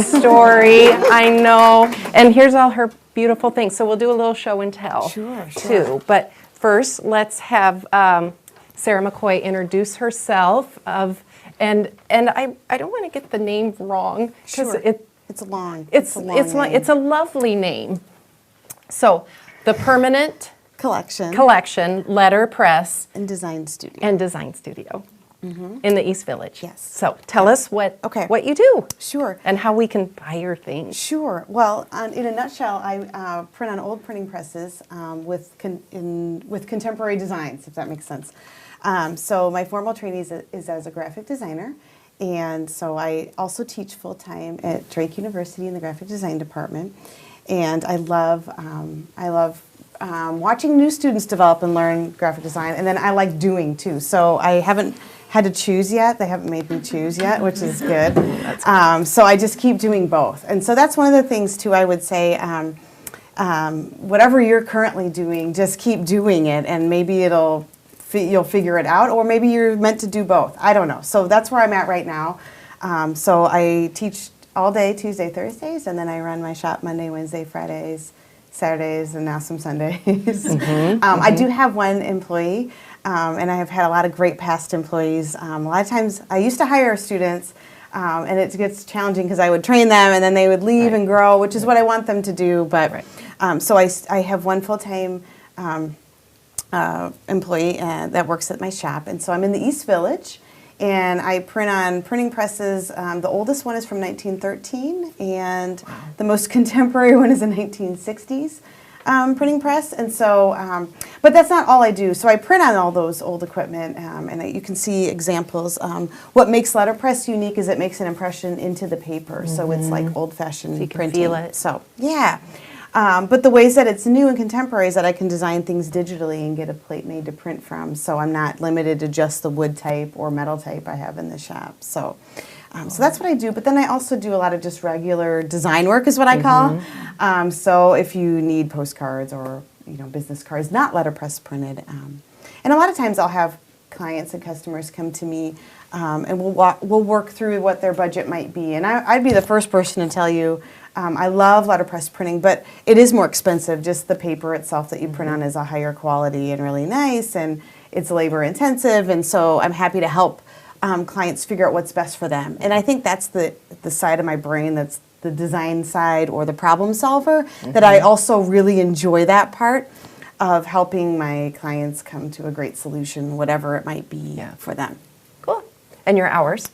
story. I know. And here's all her beautiful things. So we'll do a little show and tell too. But first, let's have Sarah McCoy introduce herself. And I don't want to get the name wrong because it's long. It's a lovely name. So the Permanent Collection Letterpress and Design Studio. In the East Village. Yes. So tell us what you do. Sure. And how we can buy your things. Sure. Well, in a nutshell, I print on old printing presses with contemporary designs, if that makes sense. So my formal training is as a graphic designer, and so I also teach full-time at Drake University in the graphic design department. And I love watching new students develop and learn graphic design, and then I like doing too. So I haven't had to choose yet. They haven't made me choose yet, which is good. So I just keep doing both. And so that's one of the things too, I would say, whatever you're currently doing, just keep doing it, and maybe you'll figure it out, or maybe you're meant to do both. I don't know. So that's where I'm at right now. So I teach all day, Tuesday, Thursdays, and then I run my shop Monday, Wednesday, Fridays, Saturdays, and now some Sundays. I do have one employee, and I have had a lot of great past employees. A lot of times I used to hire students, and it gets challenging because I would train them and then they would leave and grow, which is what I want them to do. But so I have one full-time employee that works at my shop, and so I'm in the East Village. And I print on printing presses. The oldest one is from 1913, and the most contemporary one is a 1960s printing press. And so, but that's not all I do. So I print on all those old equipment, and you can see examples. What makes letterpress unique is it makes an impression into the paper, so it's like old-fashioned so you can printing. Feel it. So yeah. But the ways that it's new and contemporary is that I can design things digitally and get a plate made to print from, so I'm not limited to just the wood type or metal type I have in the shop. So, so that's what I do, but then I also do a lot of just regular design work is what I call. So if you need postcards or business cards, not letterpress printed, and a lot of times I'll have clients and customers come to me and we'll work through what their budget might be. And I'd be the first person to tell you, I love letterpress printing, but it is more expensive. Just the paper itself that you print on is a higher quality and really nice, and it's labor intensive, and so I'm happy to help clients figure out what's best for them. And I think that's the side of my brain that's the design side or the problem solver, that I also really enjoy that part of helping my clients come to a great solution, whatever it might be for them. Cool. And your hours?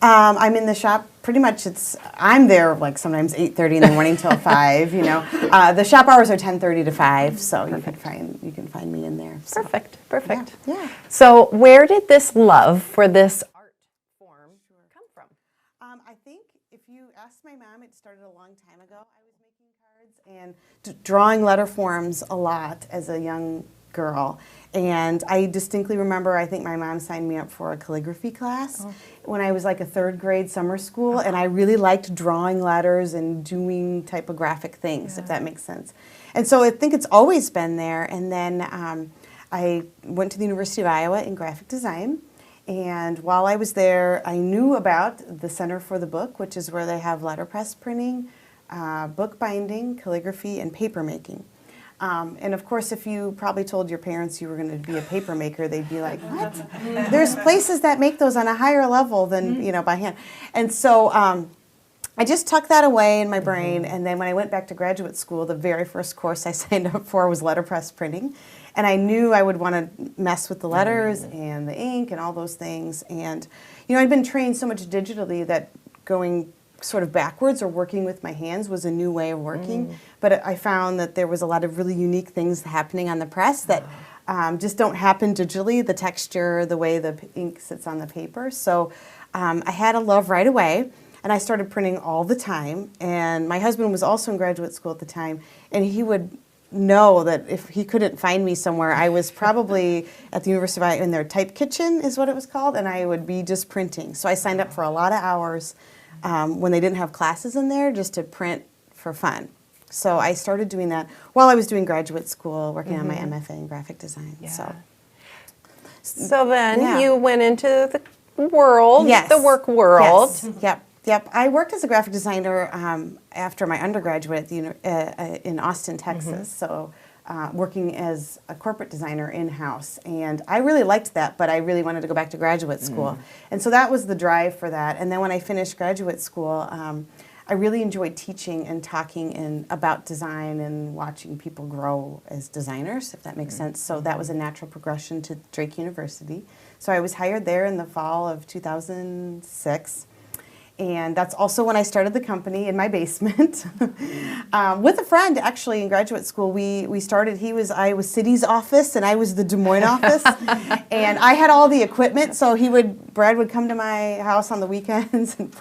I'm in the shop pretty much. I'm there like sometimes 8:30 in the morning till 5. The shop hours are 10:30 to 5, so you can find me in there. So. Perfect. Yeah. So where did this love for this art form come from? I think if you ask my mom, it started a long time ago. I was making cards and drawing letter forms a lot as a young girl. And I distinctly remember, I think my mom signed me up for a calligraphy class when I was like a 3rd grade summer school, and I really liked drawing letters and doing typographic things, if that makes sense. And so I think it's always been there. And then I went to the University of Iowa in graphic design, and while I was there, I knew about the Center for the Book, which is where they have letterpress printing, book binding, calligraphy, and paper making. And of course, if you probably told your parents you were going to be a paper maker, they'd be like, what? There's places that make those on a higher level than, by hand. And so I just tucked that away in my brain. And then when I went back to graduate school, the very first course I signed up for was letterpress printing. And I knew I would want to mess with the letters and the ink and all those things. And, I'd been trained so much digitally that going sort of backwards or working with my hands was a new way of working. But I found that there was a lot of really unique things happening on the press that just don't happen digitally, the texture, the way the ink sits on the paper. So I had a love right away, and I started printing all the time. And my husband was also in graduate school at the time, and he would know that if he couldn't find me somewhere, I was probably at the University of Iowa in their type kitchen is what it was called, and I would be just printing. So I signed up for a lot of hours when they didn't have classes in there, just to print for fun. So I started doing that while I was doing graduate school, working on my M.F.A. in graphic design. So then you went into the world, the work world. Yep. Yep, I worked as a graphic designer after my undergraduate at the, in Austin, Texas. So working as a corporate designer in-house. And I really liked that, but I really wanted to go back to graduate school. And so that was the drive for that. And then when I finished graduate school, I really enjoyed teaching and talking about design and watching people grow as designers, if that makes sense. So that was a natural progression to Drake University. So I was hired there in the fall of 2006. And that's also when I started the company in my basement. With a friend, actually, in graduate school, we started, Iowa City's office, and I was the Des Moines office. And I had all the equipment, so Brad would come to my house on the weekends and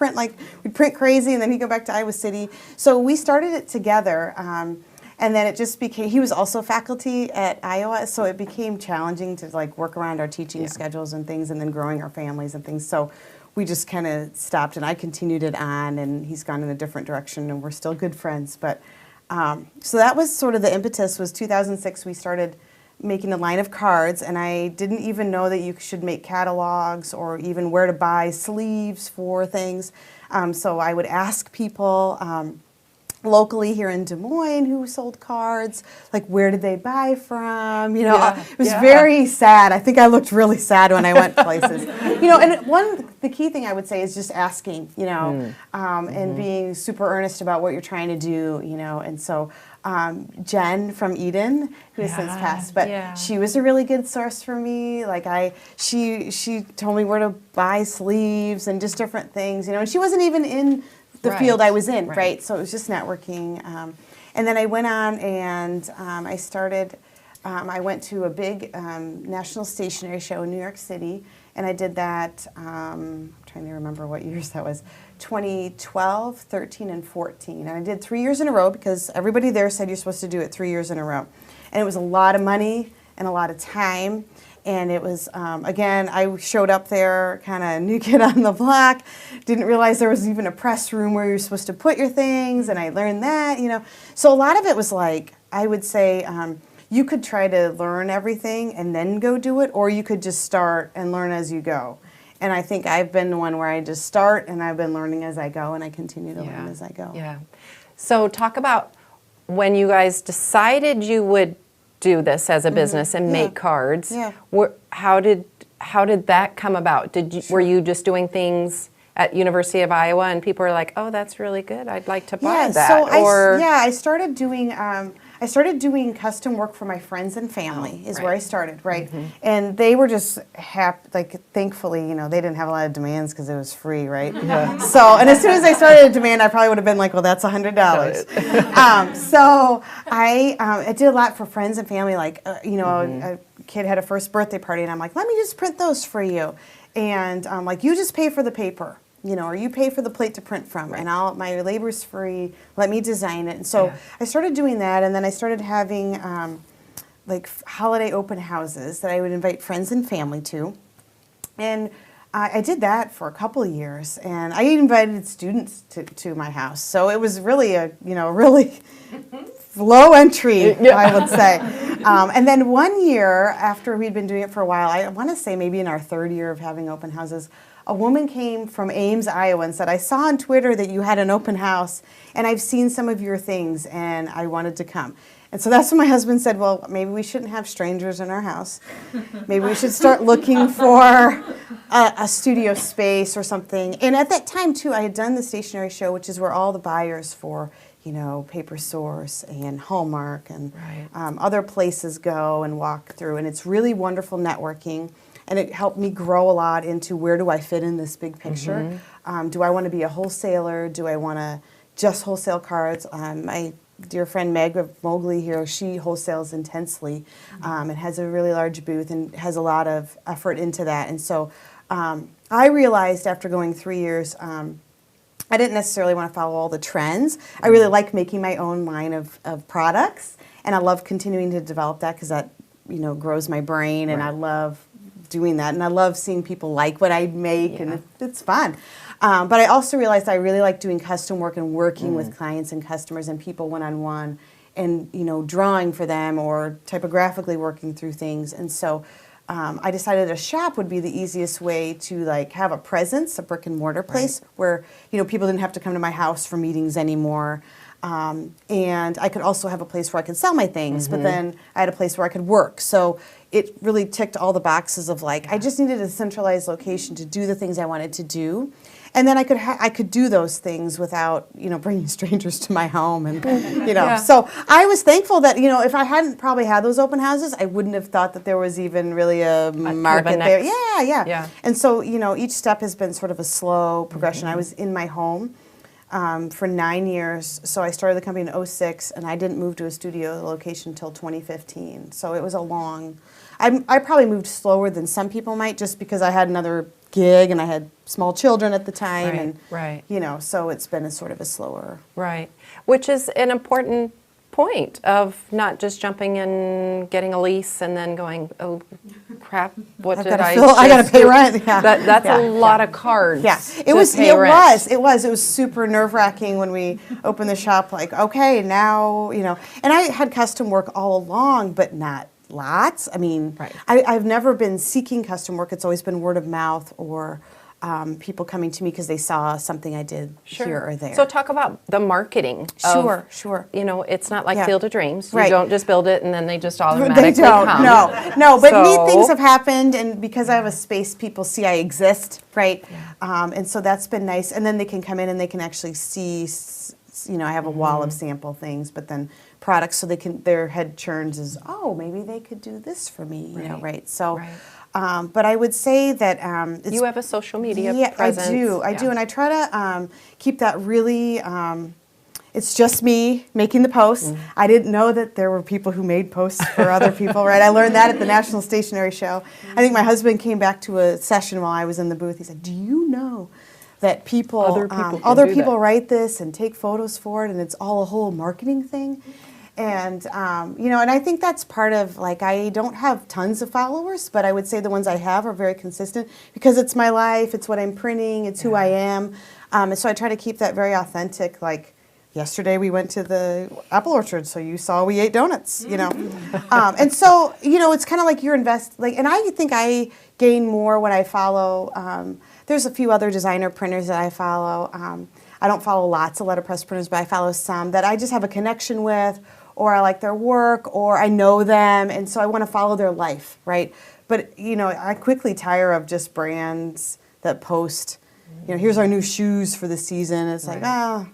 we'd print crazy, and then he'd go back to Iowa City. So we started it together. And then it just became, he was also faculty at Iowa, so it became challenging to work around our teaching schedules and things, and then growing our families and things. So we just kind of stopped, and I continued it on, and he's gone in a different direction, and we're still good friends. But so that was sort of the impetus. Was 2006 we started making a line of cards, and I didn't even know that you should make catalogs or even where to buy sleeves for things. So I would ask people locally here in Des Moines who sold cards, where did they buy from? It was very sad. I think I looked really sad when I went places. And the key thing I would say is just asking, and being super earnest about what you're trying to do, and so Jen from Eden, who has since passed, but she was a really good source for me. She told me where to buy sleeves and just different things, and she wasn't even in the field I was in, right? So it was just networking. And then I went on and I started, I went to a big national stationery show in New York City, and I did that, I'm trying to remember what years that was, 2012, 13, and 14. And I did 3 years in a row because everybody there said you're supposed to do it 3 years in a row. And it was a lot of money and a lot of time. And it was, again, I showed up there, kind of new kid on the block, didn't realize there was even a press room where you're supposed to put your things, and I learned that, So a lot of it was I would say, you could try to learn everything and then go do it, or you could just start and learn as you go. And I think I've been the one where I just start, and I've been learning as I go, and I continue to learn as I go. Yeah. So talk about when you guys decided you would do this as a business and make cards. Yeah. How did that come about? Were you just doing things at University of Iowa and people were like, "Oh, that's really good. I'd like to buy that." So I started doing custom work for my friends and family where I started, right? And they were just happy, thankfully, they didn't have a lot of demands because it was free, right? So, and as soon as I started a demand, I probably would have been like, well, that's $100. So I did a lot for friends and family, a kid had a first birthday party, and I'm like, let me just print those for you. And you just pay for the paper. Or you pay for the plate to print from, and my labor's free. Let me design it. And so I started doing that, and then I started having holiday open houses that I would invite friends and family to, and I did that for a couple of years, and I invited students to my house. So it was really really low entry, I would say. And then one year after we'd been doing it for a while, I want to say maybe in our third year of having open houses, a woman came from Ames, Iowa, and said, I saw on Twitter that you had an open house, and I've seen some of your things, and I wanted to come. And so that's when my husband said, well, maybe we shouldn't have strangers in our house. Maybe we should start looking for a studio space or something. And at that time, too, I had done the stationery show, which is where all the buyers for Paper Source and Hallmark and other places go and walk through. And it's really wonderful networking. And it helped me grow a lot into where do I fit in this big picture. Do I want to be a wholesaler? Do I want to just wholesale cards? My dear friend Meg of Mowgli here, she wholesales intensely and has a really large booth and has a lot of effort into that. And so I realized after going 3 years, I didn't necessarily want to follow all the trends. I really like making my own line of products, and I love continuing to develop that because that grows my brain, and I love doing that, and I love seeing people like what I make, and it's fun. But I also realized I really like doing custom work and working with clients and customers and people one-on-one, and drawing for them or typographically working through things. And so I decided a shop would be the easiest way to like have a presence, a brick and mortar place where people didn't have to come to my house for meetings anymore, and I could also have a place where I could sell my things. But then I had a place where I could work. So it really ticked all the boxes of like I just needed a centralized location to do the things I wanted to do. And then I could do those things without, bringing strangers to my home, and So I was thankful that if I hadn't probably had those open houses, I wouldn't have thought that there was even really a market there. Yeah. And so each step has been sort of a slow progression. I was in my home for 9 years, so I started the company in 2006, and I didn't move to a studio location until 2015. So it was a long. I probably moved slower than some people might, just because I had another gig and I had small children at the time, so it's been a sort of a slower. Right, which is an important point of not just jumping in, getting a lease, and then going, oh crap, what did I? I got to pay rent. Yeah, that's a lot of cards. Yeah, it was super nerve-wracking when we opened the shop. Like, okay, now and I had custom work all along, but not lots. I mean, I've never been seeking custom work. It's always been word of mouth or people coming to me because they saw something I did here or there. So talk about the marketing. Sure. It's not like Field of Dreams. You don't just build it and then they just automatically They don't. come. No. But neat things have happened, and because I have a space, people see I exist, right? Yeah. And so that's been nice. And then they can come in and they can actually see. I have a wall of sample things, but then products, so their head churns is, maybe they could do this for me, right? So, but I would say that you have a social media presence. I do, and I try to keep that really. It's just me making the posts. I didn't know that there were people who made posts for other people, right? I learned that at the National Stationery Show. I think my husband came back to a session while I was in the booth. He said, "Do you know that other people write this and take photos for it, and it's all a whole marketing thing?" And and I think that's part of, like, I don't have tons of followers, but I would say the ones I have are very consistent because it's my life, it's what I'm printing, it's who I am, and so I try to keep that very authentic. Like yesterday, we went to the apple orchard, so you saw we ate donuts, and so it's kind of like you're and I think I gain more when I follow. There's a few other designer printers that I follow. I don't follow lots of letterpress printers, but I follow some that I just have a connection with, or I like their work, or I know them, and so I want to follow their life, right? But, I quickly tire of just brands that post, here's our new shoes for the season. It's like, yeah,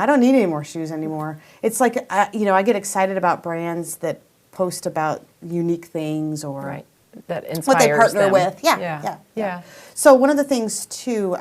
I don't need any more shoes anymore. It's like, I get excited about brands that post about unique things or that inspires what they partner them. With. Yeah. So one of the things too,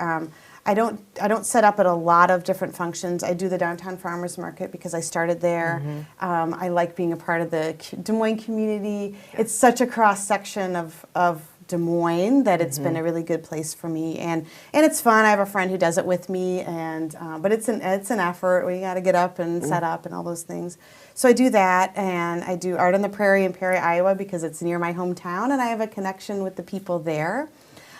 I don't set up at a lot of different functions. I do the downtown farmers market because I started there. I like being a part of the Des Moines community. It's such a cross section of Des Moines that it's been a really good place for me, and it's fun. I have a friend who does it with me, and but it's an effort. We got to get up and set up and all those things. So I do that, and I do Art on the Prairie in Perry, Iowa, because it's near my hometown, and I have a connection with the people there.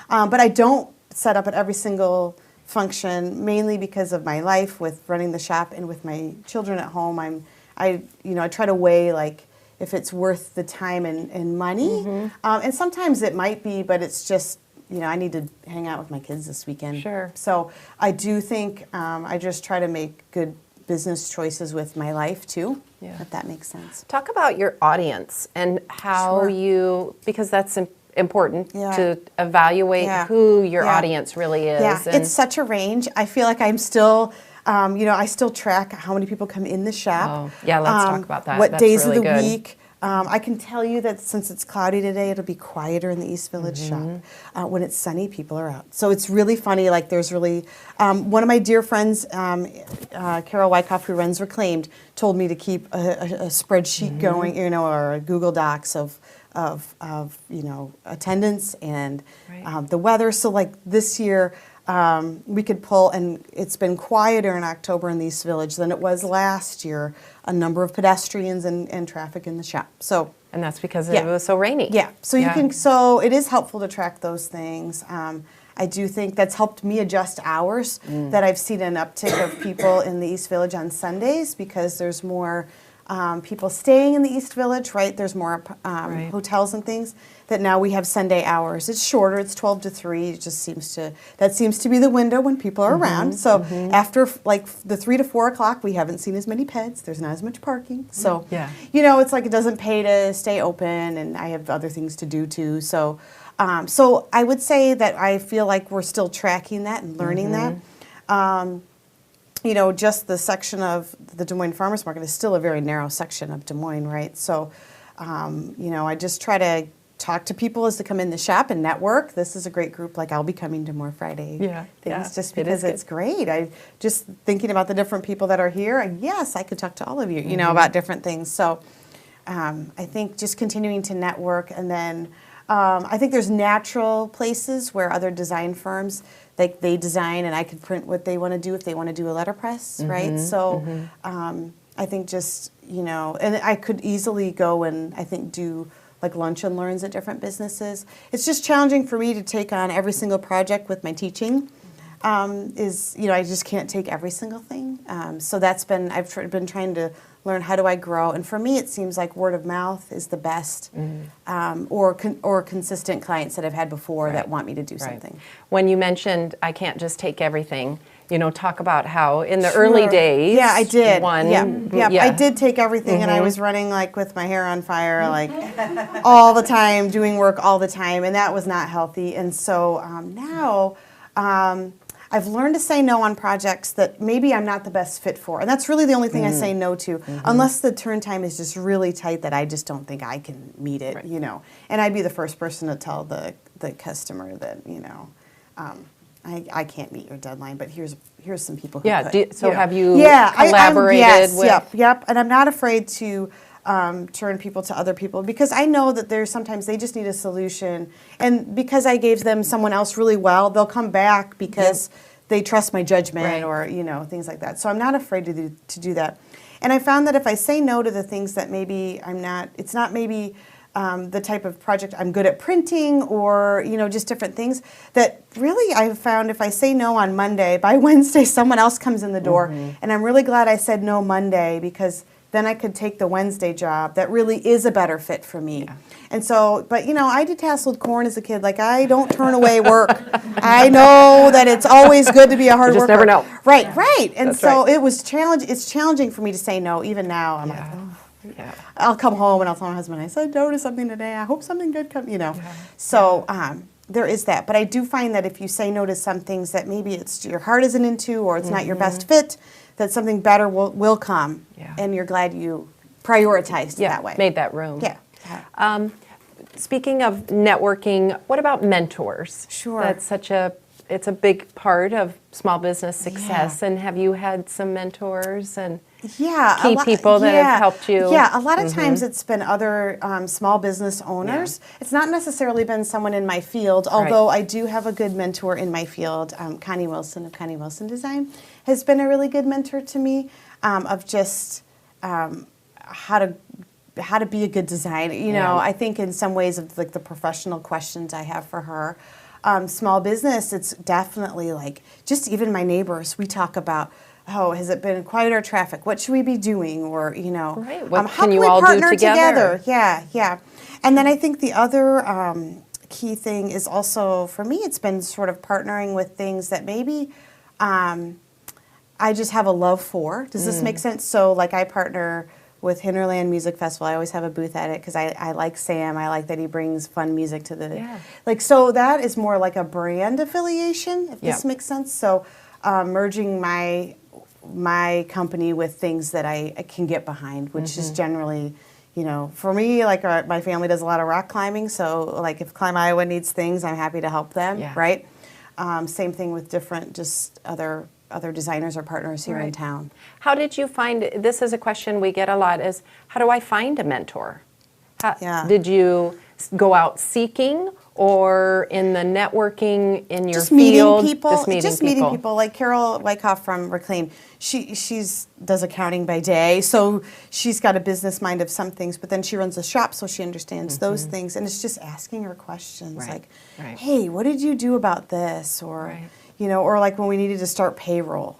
But I don't set up at every single function, mainly because of my life with running the shop and with my children at home. I try to weigh, like, if it's worth the time and money. And sometimes it might be, but it's just, I need to hang out with my kids this weekend. Sure. So I do think I just try to make good business choices with my life too, if that makes sense. Talk about your audience and how because that's important to evaluate who your audience really is. Yeah, it's such a range. I feel like I'm still, I still track how many people come in the shop. Oh, yeah, let's talk about that. What That's days really of the good. week. I can tell you that since it's cloudy today, it'll be quieter in the East Village shop. When it's sunny, people are out. So it's really funny. Like, there's really, one of my dear friends, Carol Wyckoff, who runs Reclaimed, told me to keep a spreadsheet going, or a Google Docs of attendance and the weather. So like this year, we could pull, and it's been quieter in October in the East Village than it was last year. A number of pedestrians and traffic in the shop. So, and that's because it was so rainy. Yeah. So you can. So it is helpful to track those things. I do think that's helped me adjust hours. That I've seen an uptick of people in the East Village on Sundays because there's more people staying in the East Village, right? There's more Right. hotels and things, that now we have Sunday hours. It's shorter, it's 12 to 3. It just that seems to be the window when people are around. So after like the 3 to 4 o'clock, we haven't seen as many pets. There's not as much parking. So, Yeah. it's like it doesn't pay to stay open, and I have other things to do too. So, so I would say that I feel like we're still tracking that and learning that. Just the section of the Des Moines Farmers Market is still a very narrow section of Des Moines, right? So, I just try to talk to people as they come in the shop and network. This is a great group. Like, I'll be coming to more Friday things just because it's great. I just thinking about the different people that are here. Yes, I could talk to all of you, about different things. So, I think just continuing to network, and then I think there's natural places where other design firms, like they design and I could print what they want to do if they want to do a letterpress, right? So I think just, and I could easily go and I think do like lunch and learns at different businesses. It's just challenging for me to take on every single project with my teaching. I just can't take every single thing. So I've been trying to learn how do I grow. And for me, it seems like word of mouth is the best, or consistent clients that I've had before that want me to do something. When you mentioned I can't just take everything, talk about how in the early days. Yeah, I did. Yeah. I did take everything, and I was running like with my hair on fire, like all the time, doing work all the time, and that was not healthy. And so now I've learned to say no on projects that maybe I'm not the best fit for. And that's really the only thing I say no to, unless the turn time is just really tight that I just don't think I can meet it, And I'd be the first person to tell the customer that, I can't meet your deadline, but here's some people who could. Have you collaborated with? Yep. And I'm not afraid to turn people to other people, because I know that there's sometimes they just need a solution, and because I gave them someone else really well, they'll come back because they trust my judgment, or things like that. So I'm not afraid to do that. And I found that if I say no to the things that maybe it's not maybe the type of project I'm good at printing, or just different things, that really I've found if I say no on Monday, by Wednesday someone else comes in the door, and I'm really glad I said no Monday, because then I could take the Wednesday job that really is a better fit for me. Yeah. And so, but I did tasseled corn as a kid. Like, I don't turn away work. I know that it's always good to be a hard worker. You just never know. Right. And that's so it was it's challenging for me to say no. Even now, I'm like, I'll come home and I'll tell my husband, I said no to something today. I hope something good comes, So there is that. But I do find that if you say no to some things that maybe it's your heart isn't into, or it's not your best fit, that something better will come, and you're glad you prioritized that way. Made that room. Yeah. Speaking of networking, what about mentors? Sure. That's it's a big part of small business success. And have you had some mentors and key people that have helped you? Yeah, a lot of times it's been other small business owners. Yeah. It's not necessarily been someone in my field, although I do have a good mentor in my field. Connie Wilson of Connie Wilson Design has been a really good mentor to me, of just how to be a good designer. I think in some ways of like the professional questions I have for her. Small business, it's definitely like, just even my neighbors, we talk about, has it been quieter traffic? What should we be doing? Or, what how can you we all partner do together? Yeah. And then I think the other key thing is also, for me, it's been sort of partnering with things that maybe I just have a love for. Does this make sense? So, like, I partner with Hinterland Music Festival. I always have a booth at it because I like Sam. I like that he brings fun music to the so that is more like a brand affiliation, if this makes sense. So merging my company with things that I can get behind, which is generally, for me, like my family does a lot of rock climbing, so like if Climb Iowa needs things, I'm happy to help them, right? Same thing with different just other designers or partners here in town. How did you find, this is a question we get a lot, is how do I find a mentor? Did you go out seeking, or in the networking in your field? Just meeting people. Like Carol Wyckoff from Reclaim, she's does accounting by day, so she's got a business mind of some things, but then she runs a shop, so she understands those things, and it's just asking her questions like, hey, what did you do about this? Or, or like when we needed to start payroll,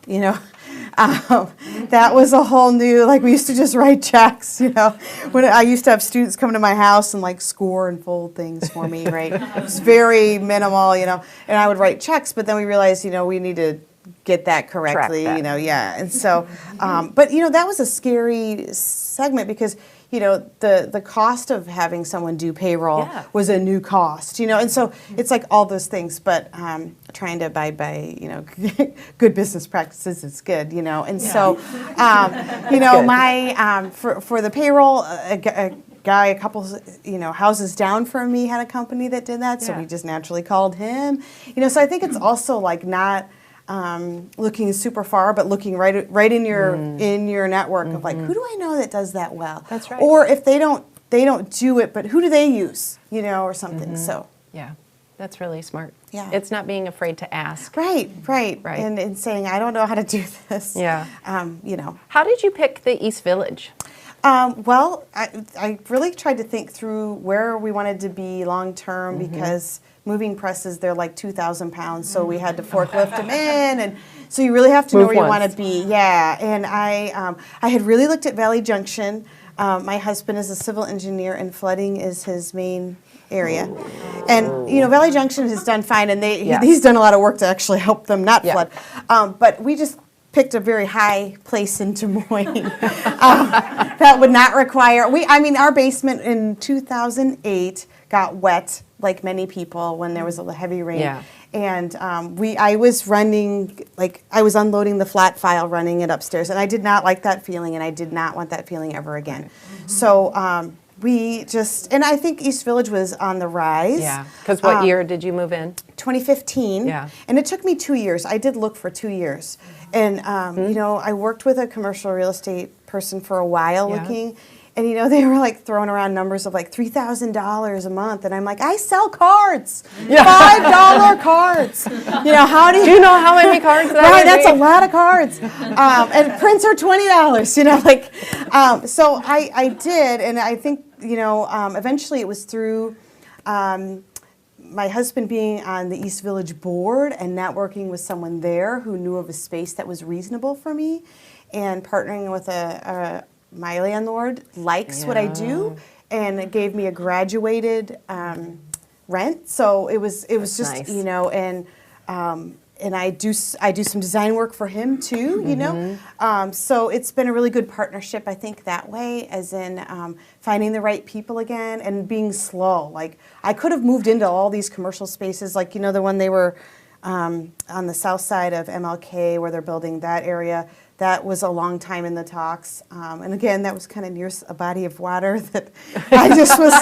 that was a whole new, like we used to just write checks, when I used to have students come to my house and like score and fold things for me, right? It was very minimal, and I would write checks, but then we realized, we need to get that correctly, and so, but that was a scary segment because the cost of having someone do payroll was a new cost, and so it's like all those things, but trying to abide by, good business practices is good, and so, my, for the payroll, a guy a couple, houses down from me had a company that did that, so we just naturally called him, so I think it's also like not looking super far, but looking right in your network of like, who do I know that does that well? That's right. Or if they don't do it, but who do they use? Or something. So yeah, that's really smart. Yeah, it's not being afraid to ask. Right. And saying I don't know how to do this. Yeah. How did you pick the East Village? Well, I really tried to think through where we wanted to be long term because moving presses, they're like 2,000 pounds, so we had to forklift them in, and so you really have to know where you want to be. Yeah, and I had really looked at Valley Junction. My husband is a civil engineer, and flooding is his main area. And Valley Junction has done fine, and he's done a lot of work to actually help them not flood. But we just picked a very high place in Des Moines that would not require. Our basement in 2008 got wet, like many people, when there was a heavy rain. Yeah. And I was unloading the flat file, running it upstairs, and I did not like that feeling, and I did not want that feeling ever again. So and I think East Village was on the rise. Yeah, because what year did you move in? 2015. Yeah. And it took me 2 years. I did look for 2 years. And, I worked with a commercial real estate person for a while looking. And, they were like throwing around numbers of like $3,000 a month. And I'm like, I sell cards. $5 cards. How do you know how many cards that Right, that's a lot of cards. And prints are $20, so I did. And I think, eventually it was through my husband being on the East Village board and networking with someone there who knew of a space that was reasonable for me, and partnering with my landlord likes what I do, and it gave me a graduated rent. So it was just nice. And I do some design work for him too. So it's been a really good partnership, I think, that way, as in finding the right people again and being slow. Like I could have moved into all these commercial spaces, like the one they were on the south side of M.F.A. where they're building that area. That was a long time in the talks. And again, that was kind of near a body of water that I just was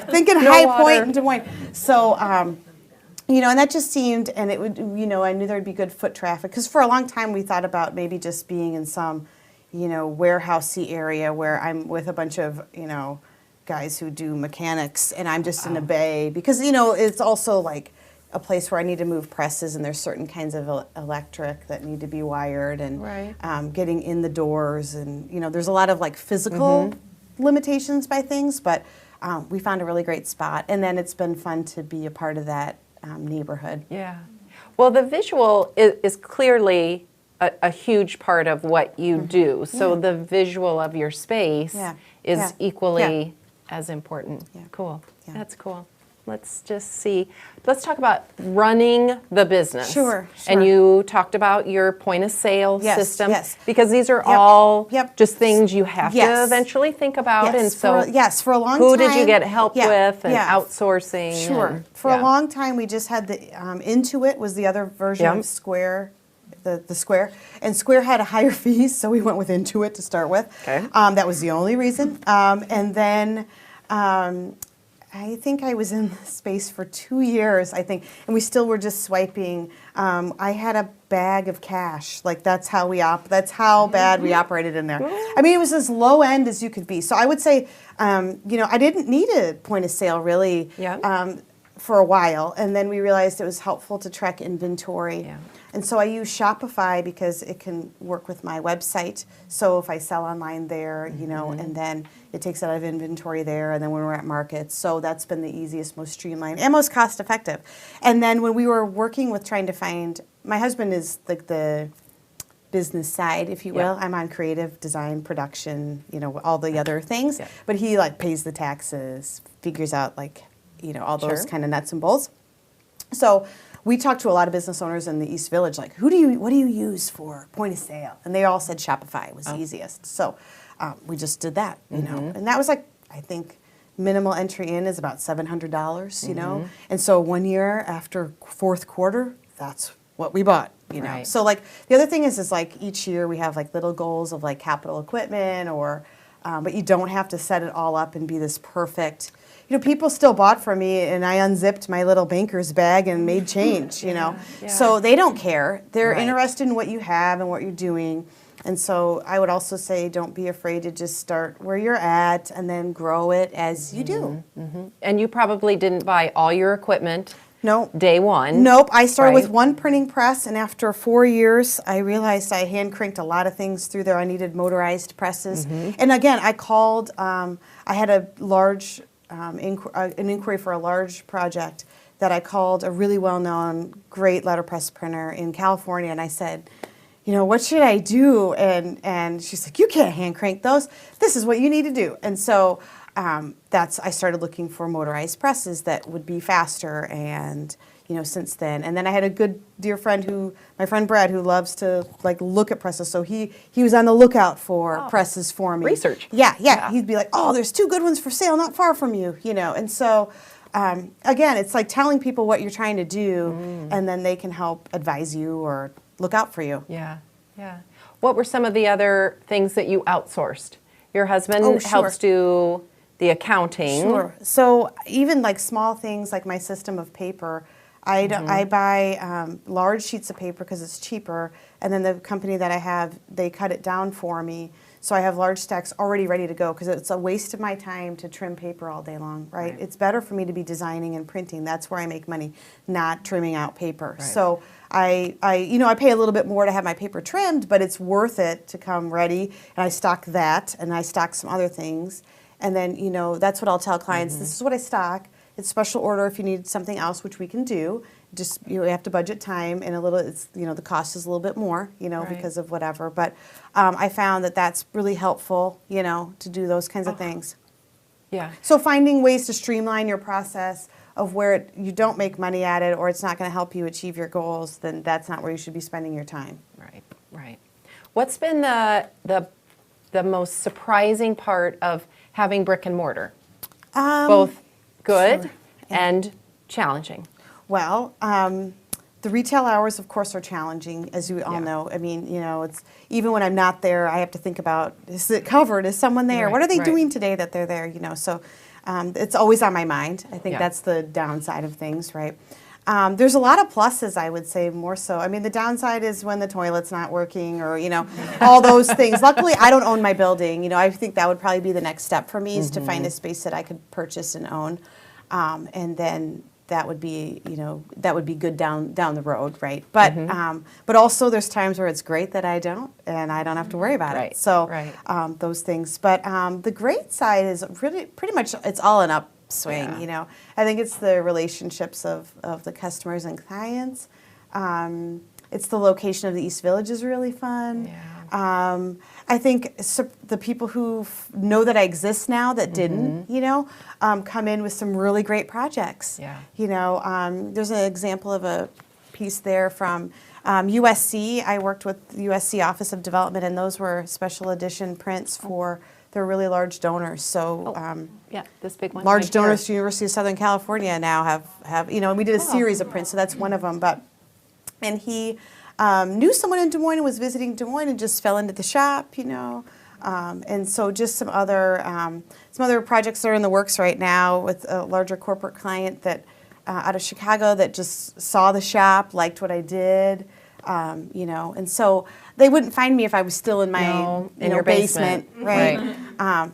thinking High Point in Des Moines. So, and that just seemed, and it would, I knew there'd be good foot traffic. Because for a long time we thought about maybe just being in some, warehousey area where I'm with a bunch of, guys who do mechanics, and I'm just in a bay. Because, it's also like a place where I need to move presses, and there's certain kinds of electric that need to be wired, and getting in the doors, and there's a lot of like physical limitations by things, but we found a really great spot, and then it's been fun to be a part of that neighborhood. Yeah, well, the visual is clearly a huge part of what you do, so the visual of your space is equally as important. Cool. That's cool. Let's just see. Let's talk about running the business. Sure. And you talked about your point of sale system. Yes. Because these are all just things you have to eventually think about. And so for a long time. Who did you get help with, and outsourcing? Sure. For a long time we just had the Intuit was the other version of Square. The Square. And Square had a higher fees, so we went with Intuit to start with. Okay. That was the only reason. And then I think I was in the space for 2 years, I think, and we still were just swiping. I had a bag of cash. Like that's how bad we operated in there. I mean, it was as low end as you could be. So I would say, I didn't need a point of sale really. for a while, and then we realized it was helpful to track inventory. Yeah. And so I use Shopify because it can work with my website. So if I sell online there, you know, and then it takes it out of inventory there, and then when we're at markets. So that's been the easiest, most streamlined, and most cost effective. And then when we were working with trying to find, my husband is like the business side, if you will. I'm on creative design, production, you know, all the other things. Yeah. But he like pays the taxes, figures out like, you know, all those kind of nuts and bolts. So we talked to a lot of business owners in the East Village, like, what do you use for point of sale? And they all said Shopify was the easiest. So we just did that, you know. And that was like, I think, minimal entry in is about $700, you know. And so 1 year after fourth quarter, that's what we bought, you know. So like the other thing is like each year we have like little goals of like capital equipment or, but you don't have to set it all up and be this perfect. You know, people still bought from me, and I unzipped my little banker's bag and made change, you know. So they don't care. They're interested in what you have and what you're doing. And so I would also say don't be afraid to just start where you're at and then grow it as you do. And you probably didn't buy all your equipment day one. Nope. I started with one printing press, and after 4 years, I realized I hand cranked a lot of things through there. I needed motorized presses. And again, I called, I had a large... an inquiry for a large project that I called a really well-known, great letterpress printer in California, and I said, you know, what should I do? And she's like, you can't hand crank those. This is what you need to do. And so I started looking for motorized presses that would be faster, and you know, since then. And then I had a good dear friend my friend Brad, who loves to like look at presses. So he was on the lookout for presses for me. Research. Yeah. He'd be like, oh, there's 2 good ones for sale not far from you, you know. And so, again, it's like telling people what you're trying to do, and then they can help advise you or look out for you. Yeah. What were some of the other things that you outsourced? Your husband helps do the accounting. Sure. So even like small things like my system of paper, I buy large sheets of paper because it's cheaper, and then the company that I have, they cut it down for me. So I have large stacks already ready to go because it's a waste of my time to trim paper all day long, right? It's better for me to be designing and printing. That's where I make money, not trimming out paper. So I pay a little bit more to have my paper trimmed, but it's worth it to come ready. And I stock that, and I stock some other things. And then, you know, that's what I'll tell clients. This is what I stock. It's special order if you need something else, which we can do. Just you have to budget time, and the cost is a little bit more, you know, because of whatever. But I found that that's really helpful, you know, to do those kinds of things. Yeah. So finding ways to streamline your process of where you don't make money at it, or it's not going to help you achieve your goals, then that's not where you should be spending your time. Right. What's been the most surprising part of having brick and mortar? Both good and challenging. Well, the retail hours, of course, are challenging, as you all know. I mean, you know, it's even when I'm not there, I have to think about, is it covered? Is someone there? What are they doing today that they're there? You know, so it's always on my mind. I think that's the downside of things, right? There's a lot of pluses, I would say, more so. I mean, the downside is when the toilet's not working, or, you know, all those things. Luckily, I don't own my building. You know, I think that would probably be the next step for me, is to find a space that I could purchase and own. And then that would be, you know, that would be good down the road, right? But also there's times where it's great that I don't, and I don't have to worry about it. So those things. But the great side is really pretty much it's all an upswing, you know. I think it's the relationships of the customers and clients. It's the location of the East Village is really fun. I think the people who know that I exist now that didn't, you know, come in with some really great projects. You know, there's an example of a piece there from USC. I worked with the USC Office of Development, and those were special edition prints for their really large donors. So this big one. Large donors to University of Southern California now have you know, and we did a series of prints, so that's one of them. And he knew someone in Des Moines and was visiting Des Moines and just fell into the shop, you know. And so just some other projects that are in the works right now with a larger corporate client that out of Chicago that just saw the shop, liked what I did, you know. And so they wouldn't find me if I was still in my your basement, right?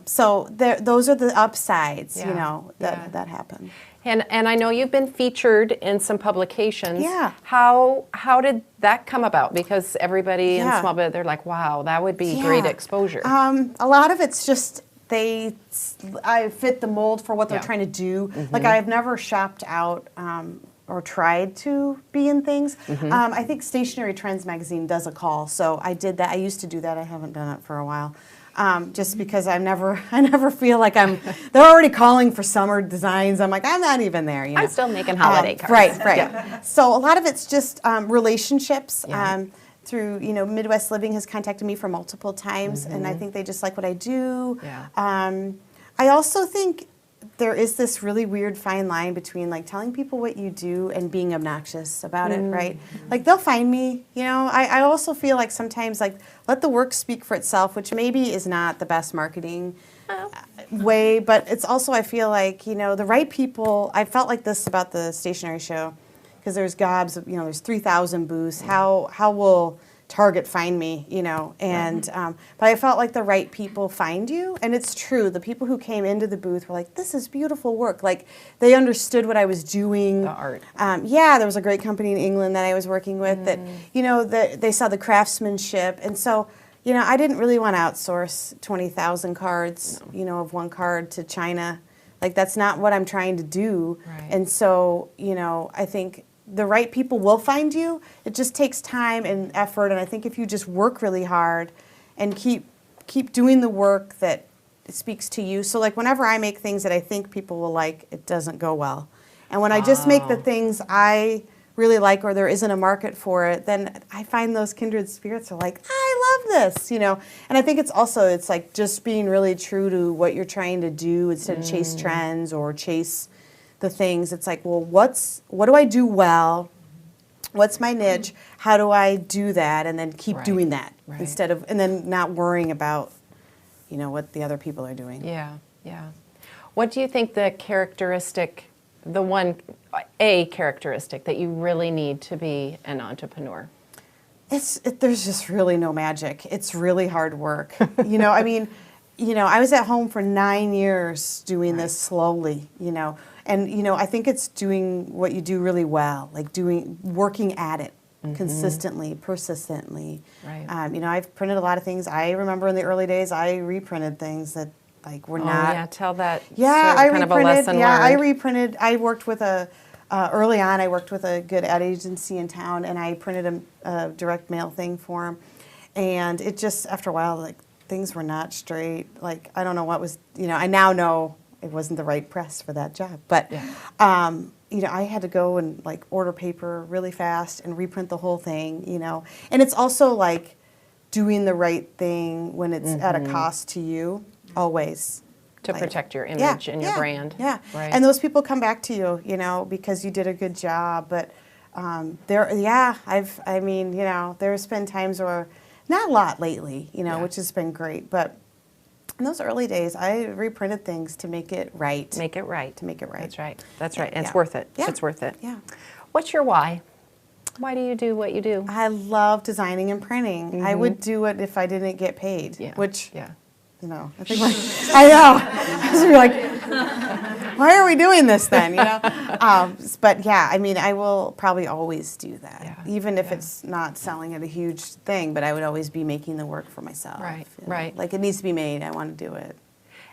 So those are the upsides, you know, that happen. And I know you've been featured in some publications. Yeah. How did that come about? Because everybody in Yeah. small business, they're like, wow, that would be great exposure. A lot of it's just I fit the mold for what they're trying to do. Like I've never shopped out or tried to be in things. I think Stationery Trends magazine does a call, so I did that. I used to do that. I haven't done it for a while. Just because I never feel like they're already calling for summer designs. I'm like, I'm not even there. You know? I'm still making holiday cards. Right. Yeah. So a lot of it's just relationships. Yeah. Through, Midwest Living has contacted me for multiple times, and I think they just like what I do. Yeah. I also think there is this really weird fine line between like telling people what you do and being obnoxious about it, right? Like they'll find me, I also feel like sometimes like let the work speak for itself, which maybe is not the best marketing way, but it's also, I feel like, the right people, I felt like this about the stationery show, because there's gobs of, there's 3,000 booths, how will Target find me, and but I felt like the right people find you, and it's true. The people who came into the booth were like, "This is beautiful work." Like they understood what I was doing. The art. There was a great company in England that I was working with that they saw the craftsmanship, and so I didn't really want to outsource 20,000 cards, of one card to China. Like that's not what I'm trying to do, Right. and so I think the right people will find you. It just takes time and effort, and I think if you just work really hard and keep doing the work that speaks to you. So like whenever I make things that I think people will like, it doesn't go well. And when I just make the things I really like or there isn't a market for it, then I find those kindred spirits are like, I love this, And I think it's like just being really true to what you're trying to do instead of chase trends or chase the things. It's like, well, what do I do well? What's my niche? How do I do that? And then keep doing that instead of, and then not worrying about, what the other people are doing. Yeah. What do you think the characteristic that you really need to be an entrepreneur? There's just really no magic. It's really hard work. I was at home for 9 years doing this slowly, and I think it's doing what you do really well, like working at it consistently, persistently. Right. I've printed a lot of things. I remember in the early days, I reprinted things that like were not. Yeah, tell that. Yeah, I reprinted. Of a lesson learned. I reprinted. I worked with early on. I worked with a good ad agency in town, and I printed a direct mail thing for them, and it just after a while like. Things were not straight. Like, I don't know what was, I now know it wasn't the right press for that job. But, I had to go and, like, order paper really fast and reprint the whole thing, And it's also, like, doing the right thing when it's at a cost to you, always. To protect your image and your brand. Yeah. Right. And those people come back to you, because you did a good job. But, there's been times where, not a lot lately, which has been great. But in those early days, I reprinted things to make it right. To make it right. That's right. And it's worth it. Yeah. It's worth it. Yeah. What's your why? Why do you do what you do? I love designing and printing. I would do it if I didn't get paid. Yeah. Which, I think I know. I was like, why are we doing this then? But yeah, I will probably always do that, even if it's not selling at a huge thing. But I would always be making the work for myself. Right. Like it needs to be made. I want to do it.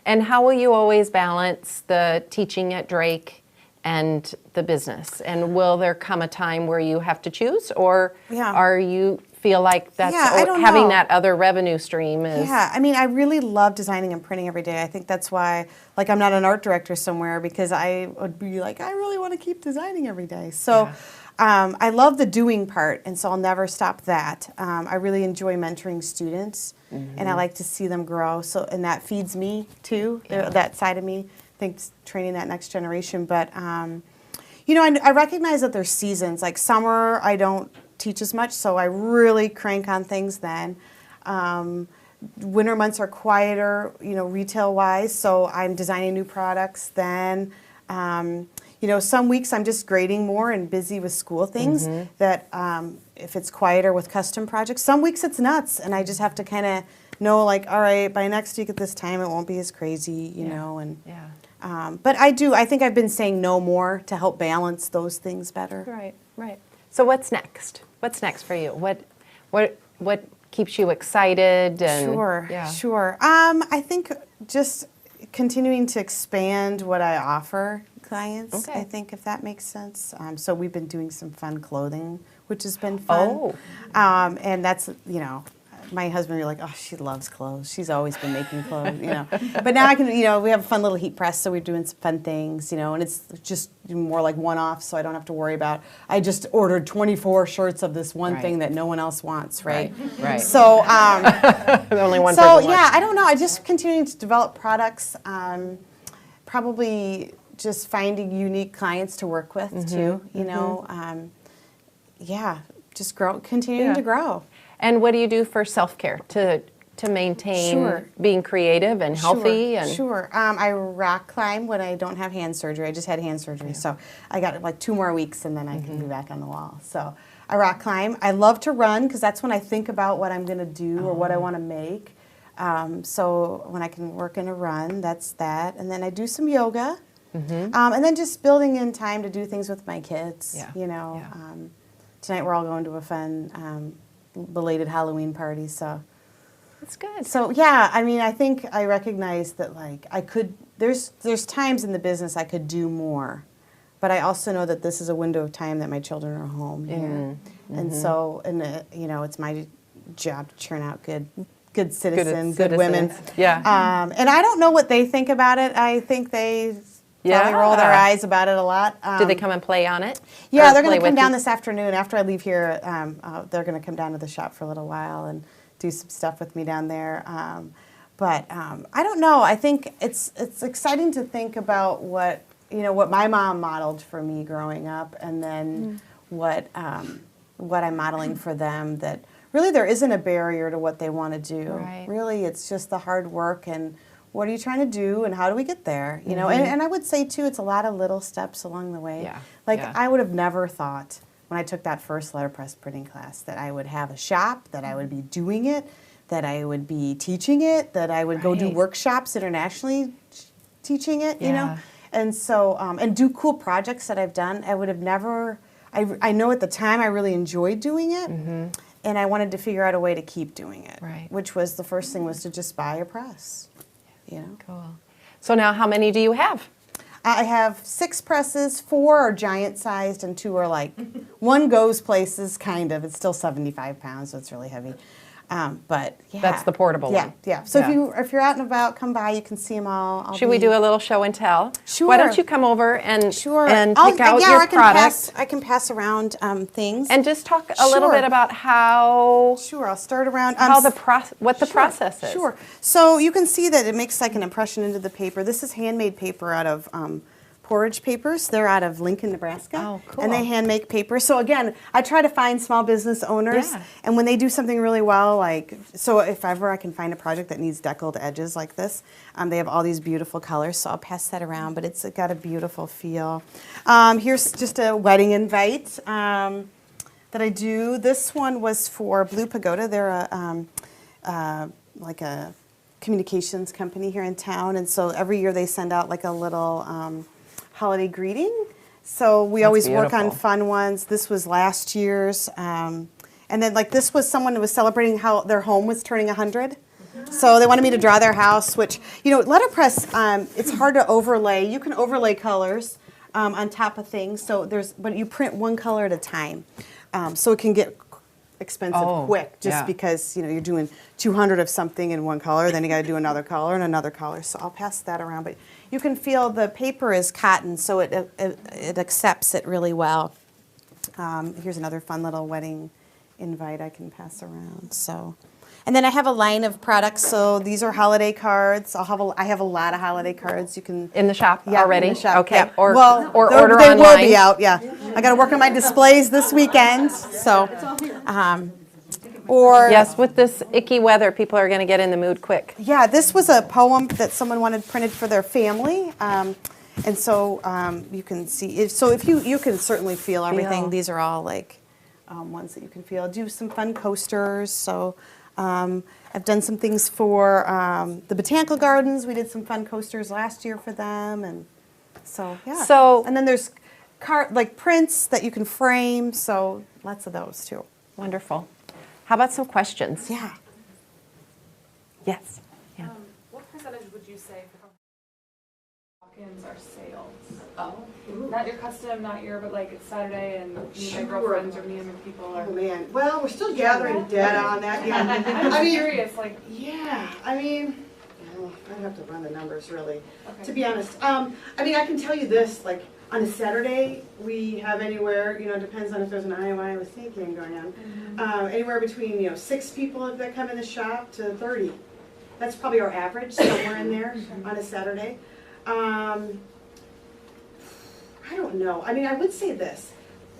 And how will you always balance the teaching at Drake and the business? And will there come a time where you have to choose, or are you feel like that's having that other revenue stream is... Yeah, I really love designing and printing every day. I think that's why, like, I'm not an art director somewhere, because I would be like, I really want to keep designing every day. So I love the doing part, and so I'll never stop that. I really enjoy mentoring students, and I like to see them grow. So, and that feeds me, too, that side of me. I think training that next generation. But, I recognize that there's seasons. Like summer, I don't teach as much, so I really crank on things then. Winter months are quieter, retail-wise, so I'm designing new products then. Some weeks I'm just grading more and busy with school things that if it's quieter with custom projects. Some weeks it's nuts, and I just have to kind of know, like, all right, by next week at this time it won't be as crazy, and But I think I've been saying no more to help balance those things better. Right, right. So what's next? What's next for you? What keeps you excited? And, Sure, yeah. sure. I think just continuing to expand what I offer clients, Okay. I think, if that makes sense. So we've been doing some fun clothing, which has been fun. Oh. And that's, my husband, you're like, oh, she loves clothes. She's always been making clothes, But now I can, we have a fun little heat press, so we're doing some fun things, and it's just more like one-off, so I don't have to worry about, I just ordered 24 shirts of this one thing that no one else wants, right? Right. So, only one so person yeah, wants. I don't know. I just continuing to develop products, probably just finding unique clients to work with too, yeah, just continuing to grow. And what do you do for self-care to maintain being creative and healthy? Sure. I rock climb when I don't have hand surgery. I just had hand surgery, so I got like 2 more weeks and then I can be back on the wall. So I rock climb. I love to run because that's when I think about what I'm going to do or what I want to make. So when I can work in a run, that's that. And then I do some yoga. And then just building in time to do things with my kids. Tonight we're all going to a fun belated Halloween party, so that's good. So yeah, I mean, I think I recognize that there's times in the business I could do more, but I also know that this is a window of time that my children are home here, and so it's my job to churn out good citizens, good women. Yeah. And I don't know what they think about it. I think they probably roll their eyes about it a lot. Do they come and play on it? Yeah, they're going to come down this afternoon. After I leave here, they're going to come down to the shop for a little while and do some stuff with me down there. But I don't know. I think it's exciting to think about what my mom modeled for me growing up, and then what I'm modeling for them. That really there isn't a barrier to what they want to do. Right. Really, it's just the hard work and what are you trying to do and how do we get there? And I would say too, it's a lot of little steps along the way. I would have never thought when I took that first letterpress printing class that I would have a shop, that I would be doing it, that I would be teaching it, that I would go do workshops internationally teaching it, and so and do cool projects that I've done. I would have never. I know at the time I really enjoyed doing it. And I wanted to figure out a way to keep doing it, which was the first thing was to just buy a press. Cool. So now how many do you have? I have 6 presses, 4 are giant sized and 2 are like, one goes places kind of. It's still 75 pounds, so it's really heavy. But yeah. That's the portable one. Yeah. So if you're out and about, come by, you can see them all. Should we do a little show and tell? Sure. Why don't you come over and pick out your your product? I can pass around things. And just talk a little bit about how... Sure, I'll start around... what the process is. Sure. So you can see that it makes like an impression into the paper. This is handmade paper out of... Porridge papers. They're out of Lincoln, Nebraska. Oh, cool. And they hand make paper. So again, I try to find small business owners, and when they do something really well, so if ever I can find a project that needs deckled edges like this, they have all these beautiful colors, so I'll pass that around, but it's got a beautiful feel. Here's just a wedding invite that I do. This one was for Blue Pagoda. They're like a communications company here in town, and so every year they send out like a little holiday greeting. So we always work on fun ones. This was last year's. And then this was someone who was celebrating how their home was turning 100. So they wanted me to draw their house, which, letterpress, it's hard to overlay. You can overlay colors on top of things. But you print one color at a time. So it can get expensive quick just because, you're doing 200 of something in one color, then you got to do another color and another color. So I'll pass that around. But you can feel the paper is cotton, so it accepts it really well. Here's another fun little wedding invite I can pass around. And then I have a line of products. So these are holiday cards. I have a lot of holiday cards. You can in the shop already. In the shop. Okay. Yeah. Or order they online. They will be out. Yeah. I got to work on my displays this weekend. So. Yes, with this icky weather, people are going to get in the mood quick. Yeah, this was a poem that someone wanted printed for their family, and so you can see. If you can certainly feel everything. These are all ones that you can feel. Do some fun coasters. So I've done some things for the botanical gardens. We did some fun coasters last year for them, and so yeah. So and then there's like prints that you can frame. So lots of those too. wonderful. How about some questions? Yeah. Yes. Yeah. What percentage would you say for walk-ins are sales? Oh. Not your custom, not your, but like it's Saturday and me and my girlfriends or me and my people are. Oh man, well, we're still gathering data on that. Yeah, I'm just curious, like. Yeah, I mean, I'd have to run the numbers really, Okay. to be honest. I mean, I can tell you this, like on a Saturday, we have anywhere, depends on if there's an Iowa State game going on, anywhere between 6 people that come in the shop to 30. That's probably our average, somewhere in there on a Saturday. I don't know. I mean, I would say this.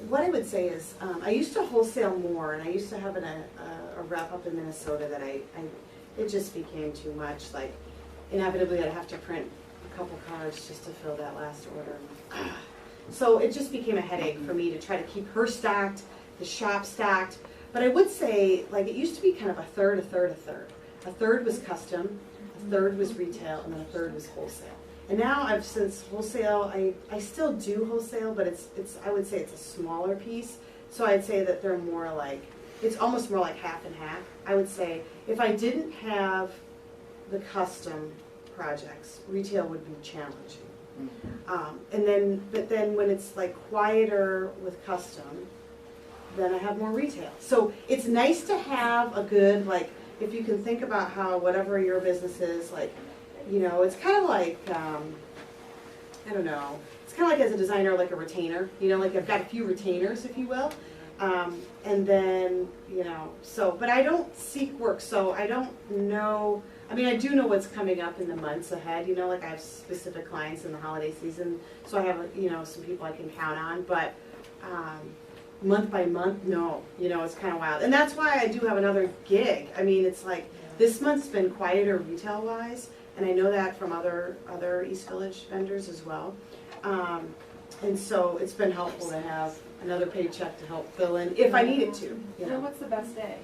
What I would say is, I used to wholesale more, and I used to have a rep up in Minnesota that it just became too much. Like, inevitably, I'd have to print a couple cards just to fill that last order. So it just became a headache for me to try to keep her stocked, the shop stocked. But I would say, like, it used to be kind of a third, a third, a third. A third was custom, a third was retail, and then a third was wholesale. And now since wholesale, I still do wholesale, but I would say it's a smaller piece. So I'd say that they're more like, it's almost more like half and half. I would say if I didn't have the custom projects, retail would be challenging. But then when it's like quieter with custom, then I have more retail. So it's nice to have a good, like, if you can think about how whatever your business is, like, it's kind of like, I don't know, it's kind of like as a designer, like a retainer, like I've got a few retainers, if you will. And then, but I don't seek work, so I don't know, I mean, I do know what's coming up in the months ahead, like I have specific clients in the holiday season, so I have, some people I can count on, but month by month, no, it's kind of wild. And that's why I do have another gig. I mean, it's like, this month's been quieter retail-wise, and I know that from other East Village vendors as well. And so it's been helpful to have another paycheck to help fill in if I need it to. And what's the best day?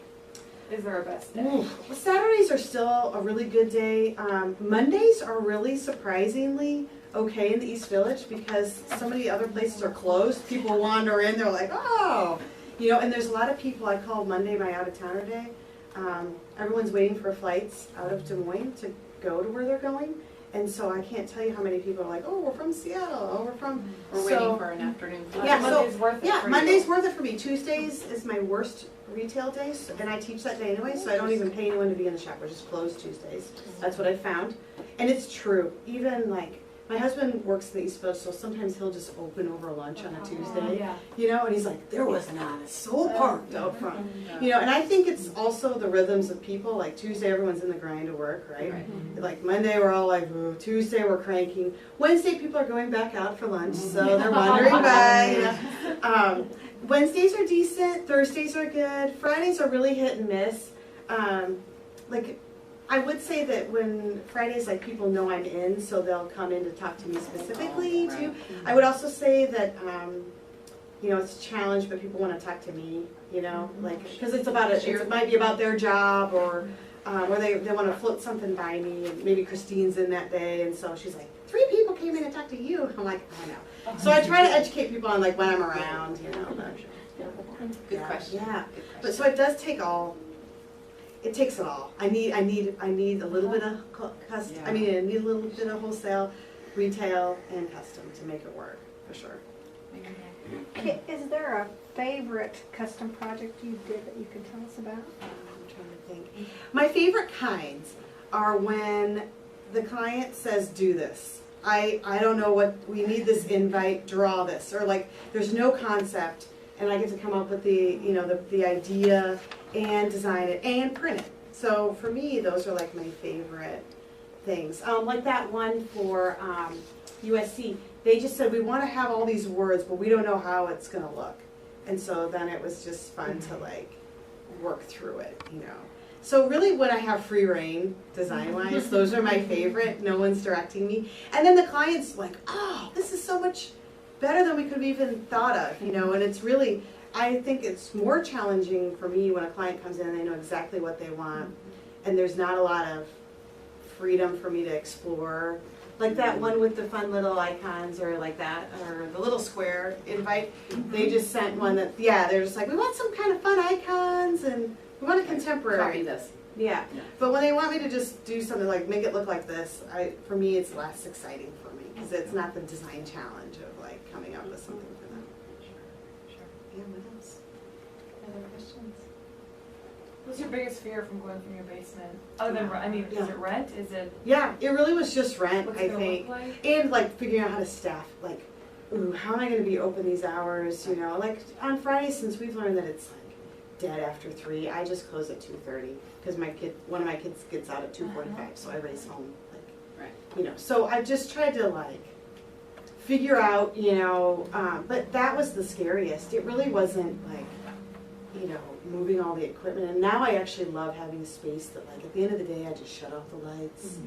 Is there a best day? Well, Saturdays are still a really good day. Mondays are really surprisingly okay in the East Village because so many other places are closed. People wander in, they're like, oh, and there's a lot of people. I call Monday my out-of-towner day. Everyone's waiting for flights out of Des Moines to go to where they're going. And so I can't tell you how many people are like, oh, we're from Seattle, oh, we're from... We're waiting for an afternoon flight. Yeah, Monday's worth it for Monday's you. worth it for me. Tuesdays is my worst retail days, and I teach that day anyway, so I don't even pay anyone to be in the shop. We're just closed Tuesdays. That's what I found. And it's true. Even like, my husband works in the East Village, so sometimes he'll just open over lunch on a Tuesday, and he's like, there was not a soul parked out front. And I think it's also the rhythms of people, like Tuesday everyone's in the grind of work, right? Like Monday we're all like, ooh, Tuesday we're cranking. Wednesday people are going back out for lunch, so they're wandering by. Wednesdays are decent, Thursdays are good, Fridays are really hit and miss. Like, I would say that when Fridays, like, people know I'm in, so they'll come in to talk to me specifically too. I would also say that, it's a challenge, but people want to talk to me, like, because it's about it might be about their job or they want to float something by me, and maybe Christine's in that day, and so she's like, 3 people came in to talk to you. I'm like, I know. So I try to educate people on like when I'm around, but, Good question. Yeah, but so it does take all. It takes it all. I need a little bit of custom. I need a little bit of wholesale, retail, and custom to make it work for sure. Is there a favorite custom project you did that you can tell us about? I'm trying to think. My favorite kinds are when the client says, "Do this." I don't know what we need. This invite, draw this, or like there's no concept, and I get to come up with the idea and design it and print it. So for me, those are like my favorite things. Like that one for USC, they just said we want to have all these words, but we don't know how it's going to look. And so then it was just fun to like work through it, So really when I have free reign design-wise, those are my favorite. No one's directing me. And then the client's like, oh, this is so much better than we could have even thought of, And it's really, I think it's more challenging for me when a client comes in and they know exactly what they want, and there's not a lot of freedom for me to explore. Like that one with the fun little icons, or like that, or the little square invite. They just sent one that, yeah, they're just like, we want some kind of fun icons, and we want a contemporary. Copy this. Yeah. But when they want me to just do something like make it look like this, for me it's less exciting for me, because it's not the design challenge of like coming up with something for them. Sure. Yeah, what else? Other questions? What's your biggest fear from going from your basement? Other than, I mean, is it rent? Is it, Yeah, it really was just rent, what's I it gonna think. look like? And like figuring out how to staff, like, ooh, how am I gonna be open these hours, you know? Like on Friday, since we've learned that it's like dead after 3, I just close at 2:30, because one of my kids gets out at 2:45, so I race home, like, you know. So I just tried to like figure out, you know, but that was the scariest. It really wasn't like, you know, moving all the equipment. And now I actually love having a space that, like, at the end of the day, I just shut off the lights.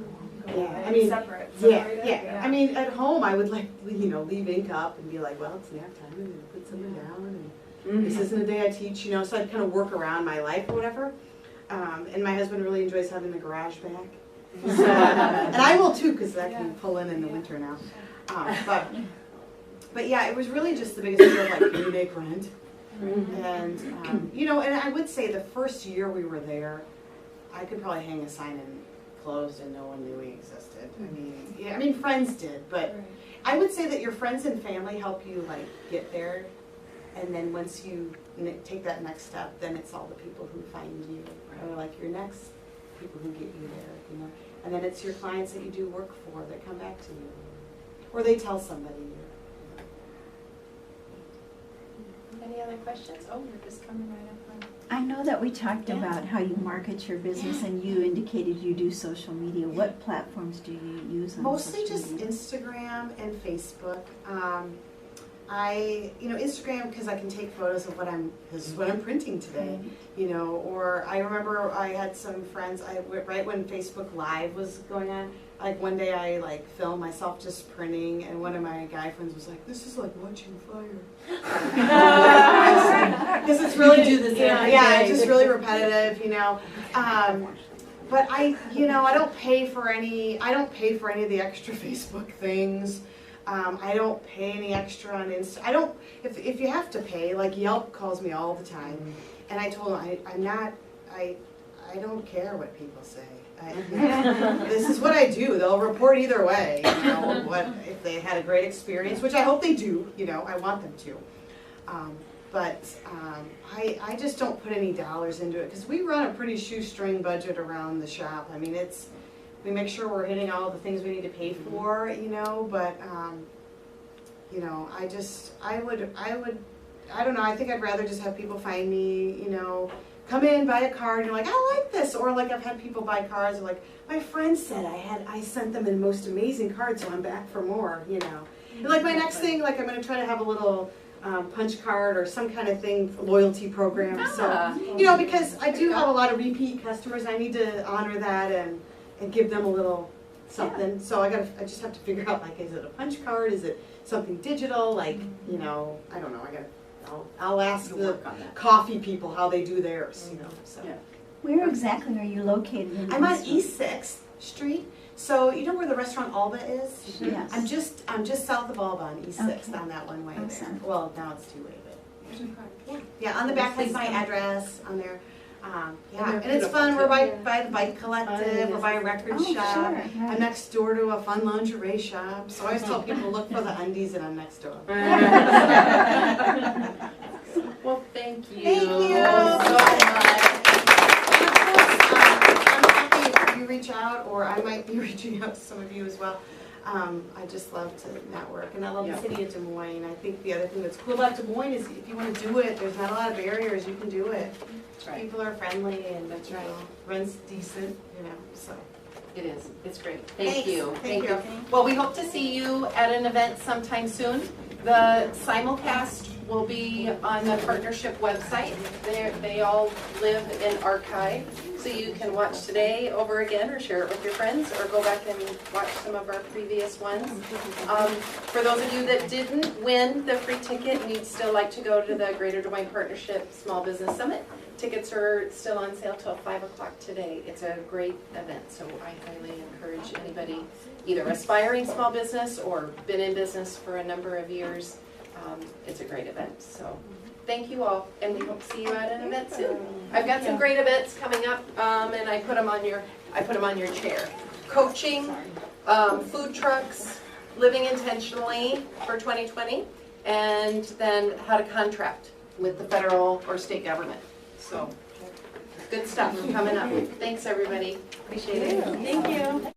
Yeah, I mean, Separate. yeah, separated? yeah. I mean, at home, I would, like, you know, leave ink up and be like, well, it's nap time, and put something down, and this isn't a day I teach, you know, so I'd kind of work around my life or whatever. And my husband really enjoys having the garage back. So, and I will too, because I can pull in the winter now. But yeah, it was really just the biggest fear of, like, can you make rent? And, you know, and I would say the first year we were there, I could probably hang a sign in closed and no one knew we existed. I mean, yeah, I mean, friends did, but I would say that your friends and family help you, like, get there. And then once you take that next step, then it's all the people who find you, or like your next people who get you there, you know. And then it's your clients that you do work for that come back to you, or they tell somebody. Any other questions? Oh, you're just coming right up on. I know that we talked about how you market your business, and you indicated you do social media. What platforms do you use on Mostly social just media? Instagram and Facebook. You know, Instagram, because I can take photos of this is what I'm printing today, you know, or I remember I had some friends, right when Facebook Live was going on, like one day I like filmed myself just printing, and one of my guy friends was like, this is like watching fire. Because it's really, do this every yeah, day. it's just really repetitive, you know. But you know, I don't pay for any of the extra Facebook things. I don't pay any extra on Insta. If you have to pay, like Yelp calls me all the time, and I told them I don't care what people say. This is what I do. They'll report either way, you know, what if they had a great experience, which I hope they do, you know, I want them to. I just don't put any dollars into it, because we run a pretty shoestring budget around the shop. I mean, we make sure we're hitting all the things we need to pay for, you know, but, you know, I don't know, I think I'd rather just have people find me, you know, come in, buy a card, and you're like, I like this, or like I've had people buy cards, and like, my friend said I sent them the most amazing card, so I'm back for more, you know. And like my next thing, like I'm going to try to have a little punch card or some kind of thing, loyalty program, so, you know, because I do have a lot of repeat customers, I need to honor that and give them a little something. So I just have to figure out, like, is it a punch card? Is it something digital? Like, you know, I don't know. I'll ask the coffee people how they do theirs. You know. So Where exactly are you located in I'm on Princeton? East 6th Street. So you know where the restaurant Alba is? Yes. I'm just south of Alba on East 6th Okay. on that one way there. Awesome. Well, now it's 2-way, but yeah, on the back has my address on there. Yeah, and it's fun. We're by the Bike Collective. We're by a record Oh, shop. sure, I'm right. next door to a fun lingerie shop. So I always tell people, look for the undies, and I'm next door. Well, thank you. Thank you so much. I'm happy if you reach out, or I might be reaching out to some of you as well. I just love to network, and I love the city of Des Moines. I think the other thing that's cool about Des Moines is if you want to do it, there's not a lot of barriers. You can do it. That's right. People are friendly, and That's right. Rent's decent, you know. So It is. It's great. Thank Thanks. you. Thank you. Well, we hope to see you at an event sometime soon. The simulcast will be on the partnership website. They all live in archive, so you can watch today over again or share it with your friends or go back and watch some of our previous ones. For those of you that didn't win the free ticket and you'd still like to go to the Greater Des Moines Partnership Small Business Summit, tickets are still on sale till 5 o'clock today. It's a great event, so I highly encourage anybody, either aspiring small business or been in business for a number of years. It's a great event, so thank you all, and we hope to see you at an event soon. I've got some great events coming up, and I put them on your chair. Coaching, food trucks, living intentionally for 2020, and then how to contract with the federal or state government. So good stuff coming up. Thanks everybody. Appreciate it. Thank you.